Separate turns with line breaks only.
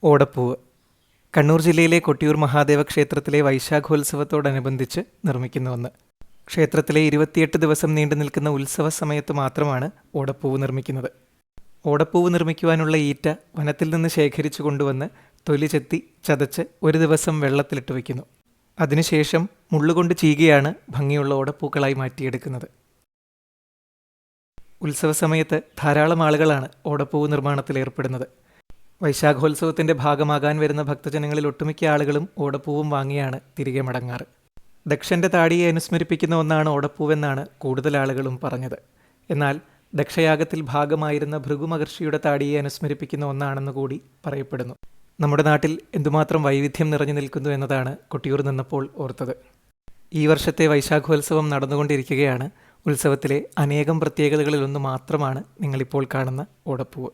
ഓടപ്പൂവ് കണ്ണൂർ ജില്ലയിലെ കൊട്ടിയൂർ മഹാദേവ ക്ഷേത്രത്തിലെ വൈശാഖോത്സവത്തോടനുബന്ധിച്ച് നിർമ്മിക്കുന്ന ഒന്ന്. ക്ഷേത്രത്തിലെ 28 ദിവസം നീണ്ടു നിൽക്കുന്ന ഉത്സവ സമയത്ത് മാത്രമാണ് ഓടപ്പൂവ് നിർമ്മിക്കുന്നത്. ഓടപ്പൂവ് നിർമ്മിക്കുവാനുള്ള ഈറ്റ വനത്തിൽ നിന്ന് ശേഖരിച്ചു കൊണ്ടുവന്ന് തൊലി ചെത്തി ചതച്ച് ഒരു ദിവസം വെള്ളത്തിലിട്ട് വയ്ക്കുന്നു. അതിനുശേഷം മുള്ളുകൊണ്ട് ചീകിയാണ് ഭംഗിയുള്ള ഓടപ്പൂക്കളായി മാറ്റിയെടുക്കുന്നത്. ഉത്സവ സമയത്ത് ധാരാളം ആളുകളാണ് ഓടപ്പൂവ് നിർമ്മാണത്തിൽ ഏർപ്പെടുന്നത്. വൈശാഖോത്സവത്തിൻ്റെ ഭാഗമാകാൻ വരുന്ന ഭക്തജനങ്ങളിൽ ഒട്ടുമിക്ക ആളുകളും ഓടപ്പൂവും വാങ്ങിയാണ് തിരികെ മടങ്ങാറ്. ദക്ഷൻ്റെ താടിയെ അനുസ്മരിപ്പിക്കുന്ന ഒന്നാണ് ഓടപ്പൂവെന്നാണ് കൂടുതൽ ആളുകളും പറഞ്ഞത്. എന്നാൽ ദക്ഷയാഗത്തിൽ ഭാഗമായിരുന്ന ഭൃഗു മഹർഷിയുടെ താടിയെ അനുസ്മരിപ്പിക്കുന്ന ഒന്നാണെന്ന് കൂടി പറയപ്പെടുന്നു. നമ്മുടെ നാട്ടിൽ എന്തുമാത്രം വൈവിധ്യം നിറഞ്ഞു നിൽക്കുന്നു എന്നതാണ് കൊട്ടിയൂർ നിന്നപ്പോൾ ഓർത്തത്. ഈ വർഷത്തെ വൈശാഖോത്സവം നടന്നുകൊണ്ടിരിക്കുകയാണ്. ഉത്സവത്തിലെ അനേകം പ്രത്യേകതകളിലൊന്ന് മാത്രമാണ് നിങ്ങളിപ്പോൾ കാണുന്ന ഓടപ്പൂവ്.